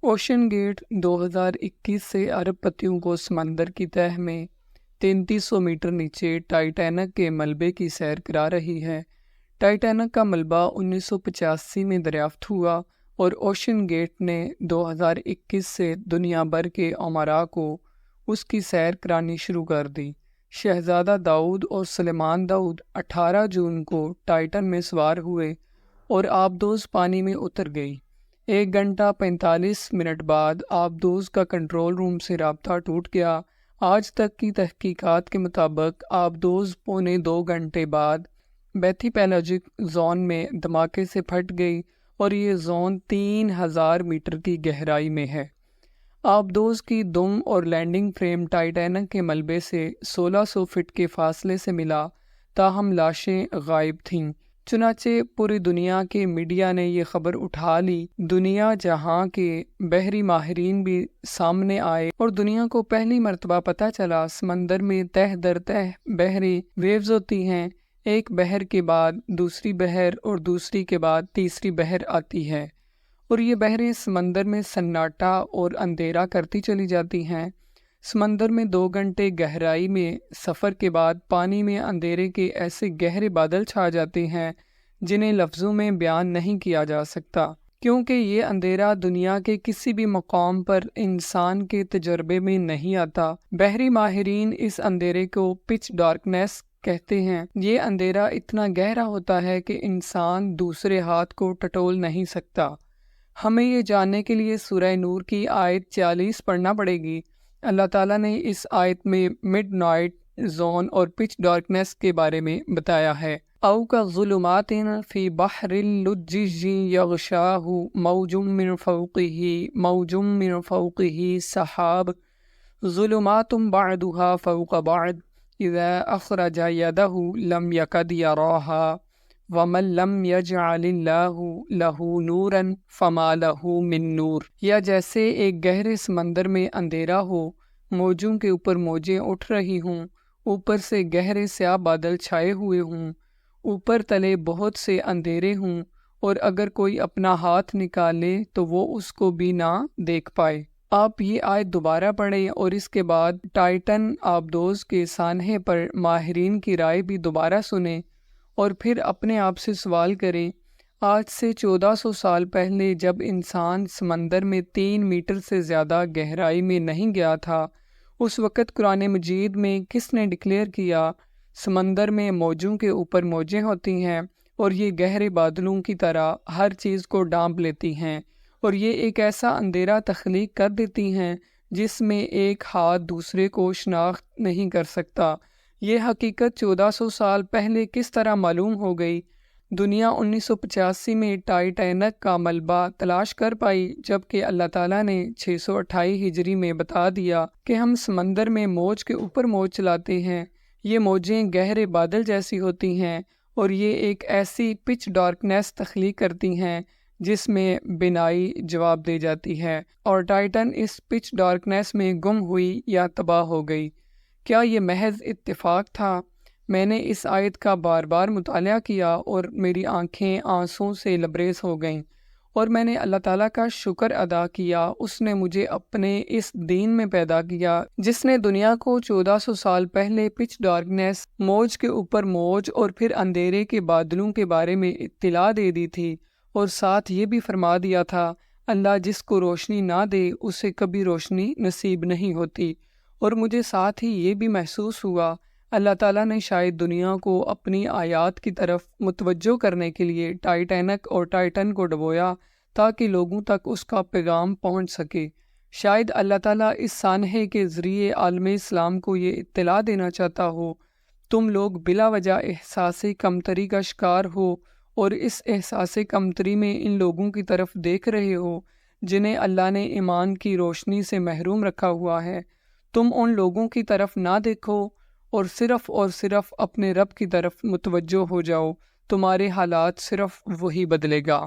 Ocean get 2021 سے ارب پتیوں کو سمندر کی تہہ میں 3300 میٹر نیچے ٹائٹینک کے ملبے کی سیر کرا رہی ہے۔ ٹائٹینک کا ملبہ 1985 میں دریافت ہوا اور اوشن گیٹ نے 2021 سے دنیا بھر کے عمراء کو اس کی سیر کرانی شروع کر دی۔ شہزادہ داؤد اور سلیمان داؤد 18 جون کو ٹائٹن میں سوار ہوئے اور آبدوز پانی میں اتر گئی۔ 1 گھنٹہ 45 منٹ بعد آبدوز کا کنٹرول روم سے رابطہ ٹوٹ گیا۔ آج تک کی تحقیقات کے مطابق آبدوز پونے 2 گھنٹے بعد بیتھی پیلاجک زون میں دھماکے سے پھٹ گئی اور یہ زون 3000 میٹر کی گہرائی میں ہے۔ آبدوز کی دم اور لینڈنگ فریم ٹائٹینک کے ملبے سے 1600 فٹ کے فاصلے سے ملا، تاہم لاشیں غائب تھیں۔ چنانچہ پوری دنیا کے میڈیا نے یہ خبر اٹھا لی۔ دنیا جہاں کے بحری ماہرین بھی سامنے آئے اور دنیا کو پہلی مرتبہ پتہ چلا سمندر میں تہہ در تہہ بحری ویوز ہوتی ہیں۔ ایک بحر کے بعد دوسری بحر اور دوسری کے بعد تیسری بحر آتی ہے اور یہ بحریں سمندر میں سناٹا اور اندھیرا کرتی چلی جاتی ہیں۔ سمندر میں 2 گھنٹے گہرائی میں سفر کے بعد پانی میں اندھیرے کے ایسے گہرے بادل چھا جاتے ہیں جنہیں لفظوں میں بیان نہیں کیا جا سکتا، کیونکہ یہ اندھیرا دنیا کے کسی بھی مقام پر انسان کے تجربے میں نہیں آتا۔ بحری ماہرین اس اندھیرے کو پچ ڈارکنیس کہتے ہیں۔ یہ اندھیرا اتنا گہرا ہوتا ہے کہ انسان دوسرے ہاتھ کو ٹٹول نہیں سکتا۔ ہمیں یہ جاننے کے لیے سورہ نور کی آیت 40 پڑھنا پڑے گی۔ اللہ تعالیٰ نے اس آیت میں مڈ نائٹ زون اور پچ ڈارکنیس کے بارے میں بتایا ہے۔ او کظلمات فی بحر اللجج یغشاہ موج من فوقہ سحاب ظلمات بعضها فوق بعض اذا اخرج یدہ لم یکد یراہا ومن لم یجعل اللہ لہ نورا فما لہ من نور۔ یا جیسے ایک گہرے سمندر میں اندھیرا ہو، موجوں کے اوپر موجیں اٹھ رہی ہوں، اوپر سے گہرے سیاہ بادل چھائے ہوئے ہوں، اوپر تلے بہت سے اندھیرے ہوں، اور اگر کوئی اپنا ہاتھ نکالے تو وہ اس کو بھی نہ دیکھ پائے۔ آپ یہ آیت دوبارہ پڑھیں اور اس کے بعد ٹائٹن آبدوز کے سانحے پر ماہرین کی رائے بھی دوبارہ سنیں اور پھر اپنے آپ سے سوال کریں، آج سے 1400 سال پہلے جب انسان سمندر میں 3 میٹر سے زیادہ گہرائی میں نہیں گیا تھا، اس وقت قرآن مجید میں کس نے ڈکلیئر کیا سمندر میں موجوں کے اوپر موجیں ہوتی ہیں اور یہ گہرے بادلوں کی طرح ہر چیز کو ڈانپ لیتی ہیں اور یہ ایک ایسا اندھیرا تخلیق کر دیتی ہیں جس میں ایک ہاتھ دوسرے کو شناخت نہیں کر سکتا۔ یہ حقیقت 1400 سال پہلے کس طرح معلوم ہو گئی؟ دنیا 1985 میں ٹائٹینک کا ملبہ تلاش کر پائی، جبکہ اللہ تعالیٰ نے 628 ہجری میں بتا دیا کہ ہم سمندر میں موج کے اوپر موج چلاتے ہیں۔ یہ موجیں گہرے بادل جیسی ہوتی ہیں اور یہ ایک ایسی پچ ڈارکنیس تخلیق کرتی ہیں جس میں بینائی جواب دے جاتی ہے، اور ٹائٹن اس پچ ڈارکنیس میں گم ہوئی یا تباہ ہو گئی۔ کیا یہ محض اتفاق تھا؟ میں نے اس آیت کا بار بار مطالعہ کیا اور میری آنکھیں آنسوں سے لبریز ہو گئیں، اور میں نے اللہ تعالیٰ کا شکر ادا کیا، اس نے مجھے اپنے اس دین میں پیدا کیا جس نے دنیا کو 1400 سال پہلے پچ ڈارکنیس، موج کے اوپر موج اور پھر اندھیرے کے بادلوں کے بارے میں اطلاع دے دی تھی، اور ساتھ یہ بھی فرما دیا تھا اللہ جس کو روشنی نہ دے اسے کبھی روشنی نصیب نہیں ہوتی۔ اور مجھے ساتھ ہی یہ بھی محسوس ہوا اللہ تعالیٰ نے شاید دنیا کو اپنی آیات کی طرف متوجہ کرنے کے لیے ٹائٹینک اور ٹائٹن کو ڈبویا تاکہ لوگوں تک اس کا پیغام پہنچ سکے۔ شاید اللہ تعالیٰ اس سانحے کے ذریعے عالم اسلام کو یہ اطلاع دینا چاہتا ہو، تم لوگ بلا وجہ احساس کمتری کا شکار ہو اور اس احساس کمتری میں ان لوگوں کی طرف دیکھ رہے ہو جنہیں اللہ نے ایمان کی روشنی سے محروم رکھا ہوا ہے۔ تم ان لوگوں کی طرف نہ دیکھو اور صرف اپنے رب کی طرف متوجہ ہو جاؤ، تمہارے حالات صرف وہی بدلے گا۔